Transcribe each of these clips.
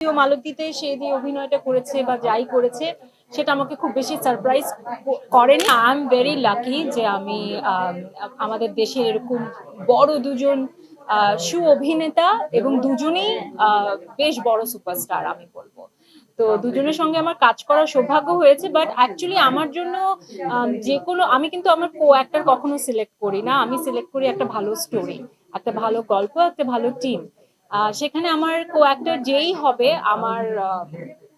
মালতীতে সে যে অভিনয়টা করেছে বা যাই করেছে সেটা আমাকে খুব বেশি সারপ্রাইজ করেনি। আই এম ভেরি লাকি যে আমি আমাদের দেশের এরকম বড় দুজন সু অভিনেতা এবং দুজনেই বেশ বড় সুপারস্টার আমি বলবো। তো দুজনের সঙ্গে আমার কাজ করার সৌভাগ্য হয়েছে, বাট অ্যাকচুয়ালি আমার জন্য যে কোনো আমি কিন্তু আমার কো অ্যাক্টর কখনো সিলেক্ট করি না, আমি সিলেক্ট করি একটা ভালো স্টোরি, একটা ভালো গল্প, একটা ভালো টিম। সেখানে আমার কো অ্যাক্টর যেই হবে আমার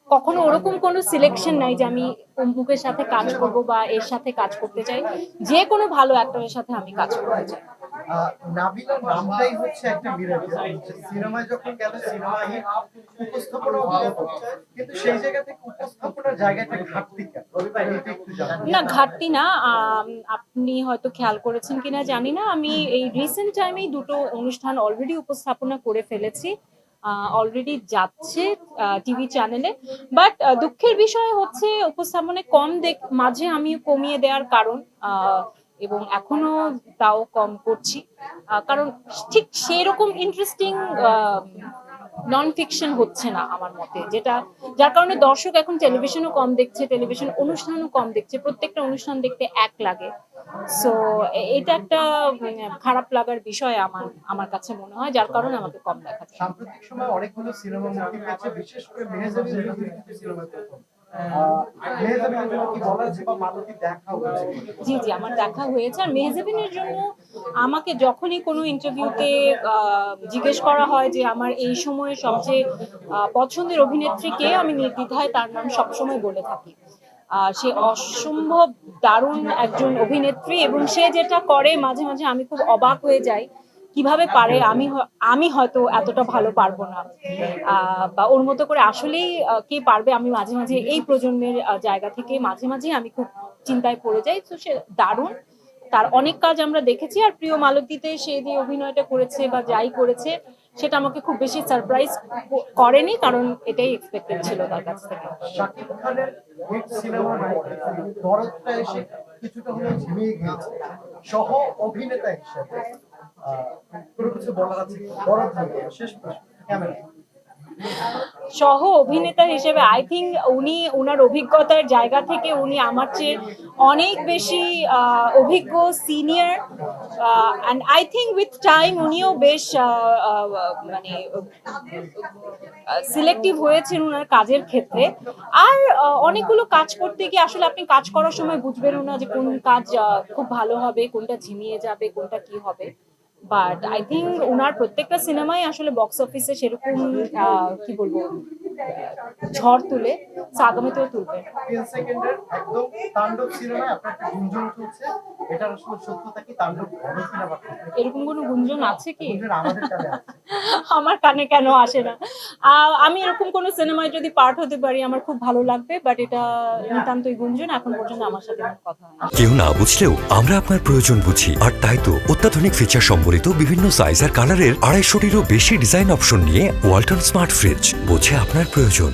কখনো ওরকম কোনো সিলেকশন নাই যে আমি অমুকের সাথে কাজ করব বা এর সাথে কাজ করতে চাই। যে কোনো ভালো অ্যাক্টরের সাথে আমি কাজ করতে চাই। নাবিলার নামটাই হচ্ছে একটা মিরাকেল। সিনেমায় যখন গেল সিনেমায় উপস্থাপনা ভালো করছে, কিন্তু সেই জায়গা থেকে উপস্থাপনার জায়গাটা ঘাটতি কেন? না, ঘাটতি না। আপনি হয়তো খেয়াল করেছেন কিনা জানি না, আমি এই রিসেন্ট টাইমেই দুটো অনুষ্ঠান অলরেডি উপস্থাপনা করে ফেলেছি, অলরেডি যাচ্ছে টিভি চ্যানেলে। বাট দুঃখের বিষয় হচ্ছে উপস্থাপনায় কম মাঝে আমি কমিয়ে দেওয়ার কারণ, এবং এখনো তাও কম করছি, কারণ ঠিক সেরকম ইন্টারেস্টিং নন ফিকশন হচ্ছে না আমার মতে, যার কারণে দর্শক এখন টেলিভিশনও কম দেখছে, টেলিভিশন অনুষ্ঠানও কম দেখছে, প্রত্যেকটা অনুষ্ঠান দেখতে এক লাগে। সো এটা একটা খারাপ লাগার বিষয় আমার আমার কাছে মনে হয়, যার কারণে আমাকে কম দেখা যায়। সাম্প্রতিক সময় অনেকগুলো সিনেমা মুক্তি পেয়েছে, বিশেষ করে মেহেজাবিন সিনেমা। জি জি, আমার দেখা হয়েছে। আর মেহজাবিনের জন্য আমাকে যখনই কোনো ইন্টারভিউতে জিজ্ঞেস করা হয় যে আমার এই সময়ে সবচেয়ে পছন্দের অভিনেত্রী কে, আমি নির্দ্বিধায় তার নাম সবসময় বলে থাকি। সে অসম্ভব দারুণ একজন অভিনেত্রী, এবং সে যেটা করে মাঝে মাঝে আমি খুব অবাক হয়ে যাই কিভাবে পারে। আমি হয়তো এতটা ভালো পারবো না, বা ওর মতো করে আসলেই কে পারবে। আমি মাঝে মাঝে এই প্রজন্মের জায়গা থেকে মাঝে মাঝে আমি খুব চিন্তায় পড়ে যাই। তো সে দারুণ, তার অনেক কাজ আমরা দেখেছি। আর প্রিয় মালতীতে সে যে অভিনয়টা করেছে বা যাই করেছে সেটা আমাকে খুব বেশি সারপ্রাইজ করেনি, কারণ এটাই এক্সপেক্টেড ছিল তার কাছ থেকে। শাকিব খানের হিট সিনেমার দরদটা এসে কিছুটা হলেও ঝিমিয়ে গিয়েছে। সহ অভিনেতা হিসেবে কোনো কিছু বলার আছে? দরদ শেষ প্রশ্ন, ক্যামেরা। সহ অভিনেতা হিসেবে আই থিঙ্ক উনি ওনার অভিজ্ঞতার জায়গা থেকে উনি আমার চেয়ে অনেক বেশি অভিজ্ঞ, senior, and I think with time উনিও বেশ মানে সিলেক্টিভ হয়েছেন ওনার কাজের ক্ষেত্রে। আর অনেকগুলো কাজ করতে গিয়ে আসলে আপনি কাজ করার সময় বুঝবেনও না যে কোন কাজ খুব ভালো হবে, কোনটা ঝিমিয়ে যাবে, কোনটা কি হবে। বাট আই থিঙ্ক ওনার প্রত্যেকটা সিনেমাই আসলে বক্স অফিসে সেরকম কি বলবো ঝড় তুলে, আগামীতেও তুলবে। 10 সেকেন্ডের একদম তাণ্ডব সিনেমায় আপনার একটা গুঞ্জন চলছে, এটার আসলে সত্যতা কি? তাণ্ডব বড় সিনেমা, এরকম কোনো গুঞ্জন আছে কি? আমাদের কানে আছে। আমার কানে কেন আসে না? আমি এরকম কোনো সিনেমায় যদি পার্ট হতে পারি আমার খুব ভালো লাগবে, বাট এটা নিতান্তই গুঞ্জন, এখন পর্যন্ত আমার সাথে কোনো কথা হয়নি। কেউ না বুঝলেও আমরা আপনার প্রয়োজন বুঝি, আর তাই তো অত্যাধুনিক ফিচার সম্বলিত বিভিন্ন সাইজ আর কালারের 250-টিরও বেশি ডিজাইন অপশন নিয়ে ওয়ালটন স্মার্ট ফ্রিজ বোঝে আপনার প্রয়োজন।